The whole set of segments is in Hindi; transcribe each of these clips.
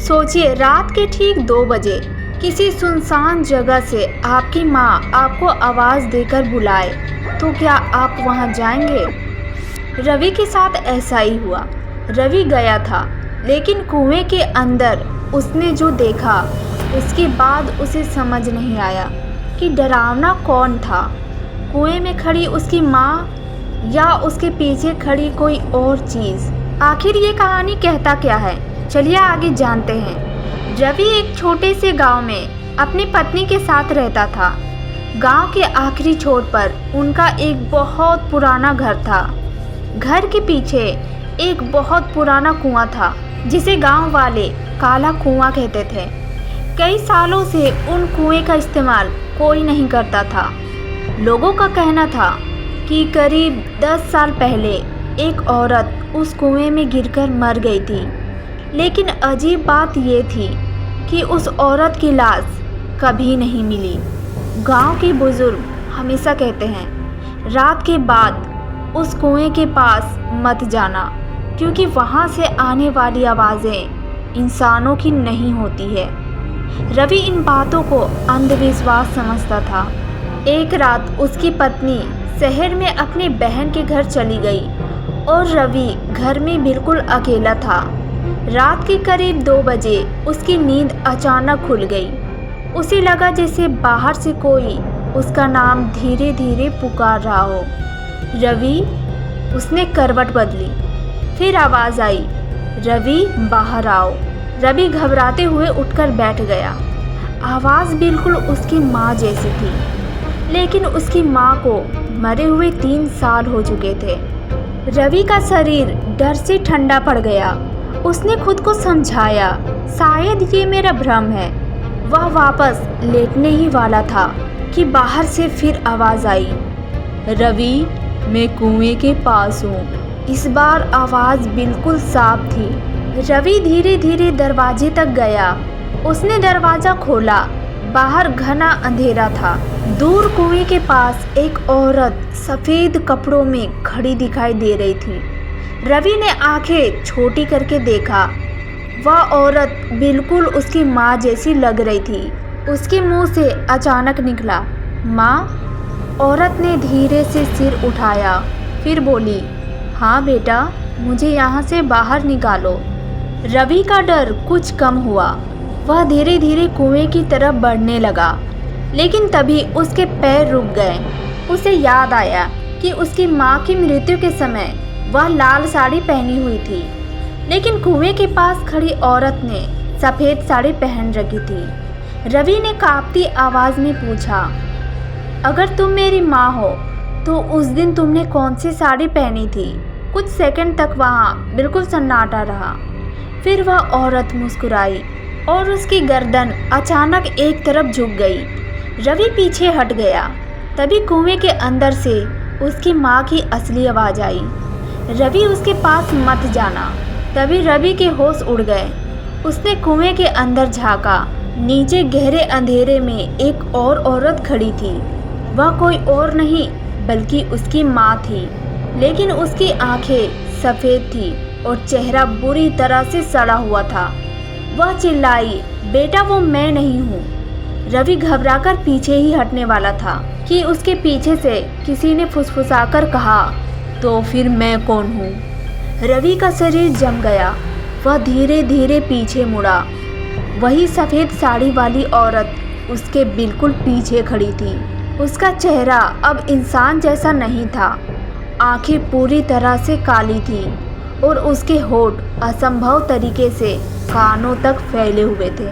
सोचिए, रात के ठीक 2 बजे किसी सुनसान जगह से आपकी माँ आपको आवाज़ देकर बुलाए, तो क्या आप वहाँ जाएंगे? रवि के साथ ऐसा ही हुआ। रवि गया था, लेकिन कुएं के अंदर उसने जो देखा, उसके बाद उसे समझ नहीं आया कि डरावना कौन था, कुएं में खड़ी उसकी माँ या उसके पीछे खड़ी कोई और चीज़। आखिर ये कहानी कहता क्या है, चलिए आगे जानते हैं। रवि एक छोटे से गांव में अपनी पत्नी के साथ रहता था। गांव के आखिरी छोर पर उनका एक बहुत पुराना घर था। घर के पीछे एक बहुत पुराना कुआं था, जिसे गांव वाले काला कुआं कहते थे। कई सालों से उन कुएं का इस्तेमाल कोई नहीं करता था। लोगों का कहना था कि करीब 10 साल पहले एक औरत उस कुएं में गिरकर मर गई थी। लेकिन अजीब बात ये थी कि उस औरत की लाश कभी नहीं मिली। गांव के बुजुर्ग हमेशा कहते हैं, रात के बाद उस कुएं के पास मत जाना, क्योंकि वहां से आने वाली आवाज़ें इंसानों की नहीं होती है। रवि इन बातों को अंधविश्वास समझता था। एक रात उसकी पत्नी शहर में अपनी बहन के घर चली गई और रवि घर में बिल्कुल अकेला था। रात के करीब 2 बजे उसकी नींद अचानक खुल गई। उसे लगा जैसे बाहर से कोई उसका नाम धीरे धीरे पुकार रहा हो। रवि। उसने करवट बदली। फिर आवाज़ आई, रवि बाहर आओ। रवि घबराते हुए उठकर बैठ गया। आवाज़ बिल्कुल उसकी माँ जैसी थी, लेकिन उसकी माँ को मरे हुए 3 साल हो चुके थे। रवि का शरीर डर से ठंडा पड़ गया। उसने खुद को समझाया, शायद ये मेरा भ्रम है। वह वापस लेटने ही वाला था कि बाहर से फिर आवाज़ आई, रवि मैं कुएं के पास हूँ। इस बार आवाज़ बिल्कुल साफ थी। रवि धीरे धीरे दरवाजे तक गया। उसने दरवाज़ा खोला। बाहर घना अंधेरा था। दूर कुएं के पास एक औरत सफ़ेद कपड़ों में खड़ी दिखाई दे रही थी। रवि ने आंखें छोटी करके देखा। वह औरत बिल्कुल उसकी माँ जैसी लग रही थी। उसके मुंह से अचानक निकला, माँ। औरत ने धीरे से सिर उठाया, फिर बोली, हाँ बेटा, मुझे यहाँ से बाहर निकालो। रवि का डर कुछ कम हुआ। वह धीरे धीरे कुएं की तरफ बढ़ने लगा, लेकिन तभी उसके पैर रुक गए। उसे याद आया कि उसकी माँ की मृत्यु के समय वह लाल साड़ी पहनी हुई थी, लेकिन कुएं के पास खड़ी औरत ने सफ़ेद साड़ी पहन रखी थी। रवि ने कांपती आवाज़ में पूछा, अगर तुम मेरी माँ हो तो उस दिन तुमने कौन सी साड़ी पहनी थी? कुछ सेकंड तक वहाँ बिल्कुल सन्नाटा रहा। फिर वह औरत मुस्कुराई और उसकी गर्दन अचानक एक तरफ झुक गई। रवि पीछे हट गया। तभी कुएं के अंदर से उसकी माँ की असली आवाज़ आई, रवि उसके पास मत जाना। तभी रवि के होश उड़ गए। उसने कुएं के अंदर झांका। नीचे गहरे अंधेरे में एक और औरत खड़ी थी। वह कोई और नहीं बल्कि उसकी माँ थी, लेकिन उसकी आंखें सफ़ेद थी और चेहरा बुरी तरह से सड़ा हुआ था। वह चिल्लाई, बेटा वो मैं नहीं हूँ। रवि घबराकर पीछे ही हटने वाला था कि उसके पीछे से किसी ने फुसफुसाकर कहा, तो फिर मैं कौन हूँ? रवि का शरीर जम गया। वह धीरे धीरे पीछे मुड़ा। वही सफ़ेद साड़ी वाली औरत उसके बिल्कुल पीछे खड़ी थी। उसका चेहरा अब इंसान जैसा नहीं था। आंखें पूरी तरह से काली थी और उसके होंठ असंभव तरीके से कानों तक फैले हुए थे।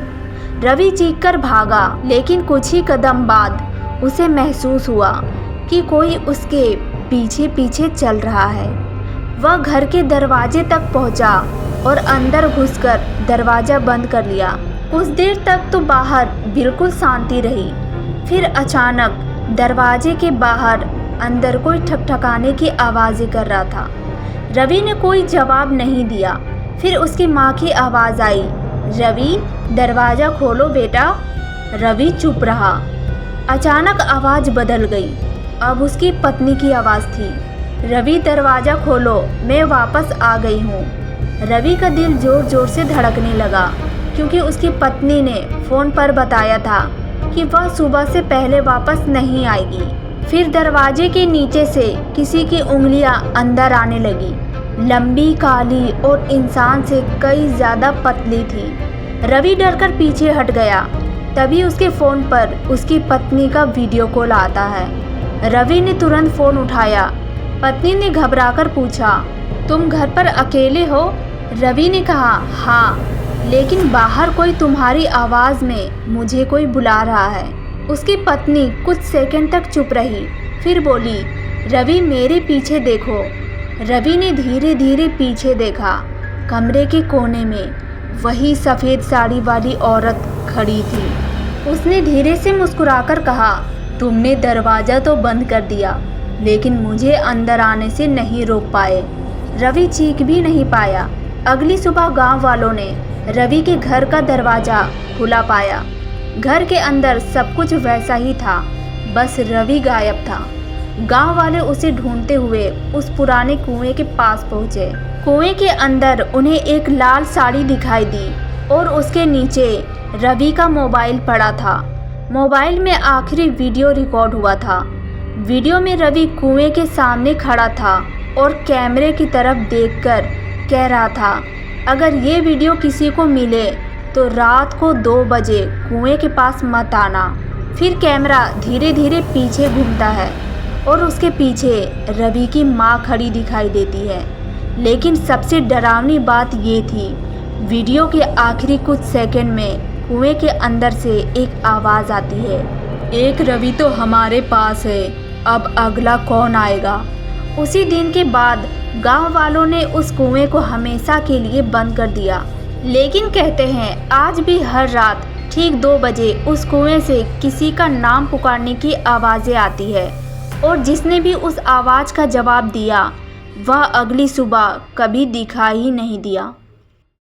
रवि चीखकर भागा, लेकिन कुछ ही कदम बाद उसे महसूस हुआ कि कोई उसके पीछे पीछे चल रहा है। वह घर के दरवाजे तक पहुंचा और अंदर घुसकर दरवाज़ा बंद कर लिया। कुछ देर तक तो बाहर बिल्कुल शांति रही। फिर अचानक दरवाजे के बाहर अंदर कोई ठकठकाने की आवाज़ें कर रहा था। रवि ने कोई जवाब नहीं दिया। फिर उसकी माँ की आवाज़ आई, रवि दरवाज़ा खोलो बेटा। रवि चुप रहा। अचानक आवाज़ बदल गई। अब उसकी पत्नी की आवाज़ थी, रवि दरवाज़ा खोलो, मैं वापस आ गई हूँ। रवि का दिल ज़ोर ज़ोर से धड़कने लगा। क्योंकि उसकी पत्नी ने फ़ोन पर बताया था कि वह सुबह से पहले वापस नहीं आएगी। फिर दरवाजे के नीचे से किसी की उंगलियां अंदर आने लगी। लंबी, काली और इंसान से कई ज़्यादा पतली थी। रवि डरकर पीछे हट गया। तभी उसके फ़ोन पर उसकी पत्नी का वीडियो कॉल आता है। रवि ने तुरंत फ़ोन उठाया। पत्नी ने घबराकर पूछा, तुम घर पर अकेले हो? रवि ने कहा, हाँ, लेकिन बाहर कोई तुम्हारी आवाज़ में मुझे कोई बुला रहा है। उसकी पत्नी कुछ सेकंड तक चुप रही, फिर बोली, रवि मेरे पीछे देखो। रवि ने धीरे धीरे पीछे देखा। कमरे के कोने में वही सफ़ेद साड़ी वाली औरत खड़ी थी। उसने धीरे से मुस्कुराकर कहा, तुमने दरवाज़ा तो बंद कर दिया, लेकिन मुझे अंदर आने से नहीं रोक पाए। रवि चीख भी नहीं पाया। अगली सुबह गांव वालों ने रवि के घर का दरवाज़ा खुला पाया। घर के अंदर सब कुछ वैसा ही था, बस रवि गायब था। गांव वाले उसे ढूंढते हुए उस पुराने कुएं के पास पहुंचे। कुएं के अंदर उन्हें एक लाल साड़ी दिखाई दी और उसके नीचे रवि का मोबाइल पड़ा था। मोबाइल में आखिरी वीडियो रिकॉर्ड हुआ था। वीडियो में रवि कुएं के सामने खड़ा था और कैमरे की तरफ देखकर कह रहा था, अगर ये वीडियो किसी को मिले तो रात को 2 बजे कुएं के पास मत आना। फिर कैमरा धीरे धीरे पीछे घूमता है और उसके पीछे रवि की माँ खड़ी दिखाई देती है। लेकिन सबसे डरावनी बात ये थी, वीडियो के आखिरी कुछ सेकंड में कुएं के अंदर से एक आवाज़ आती है, एक रवि तो हमारे पास है, अब अगला कौन आएगा। उसी दिन के बाद गांव वालों ने उस कुएं को हमेशा के लिए बंद कर दिया। लेकिन कहते हैं आज भी हर रात ठीक 2 बजे उस कुएं से किसी का नाम पुकारने की आवाज़ें आती है और जिसने भी उस आवाज़ का जवाब दिया वह अगली सुबह कभी दिखाई ही नहीं दिया।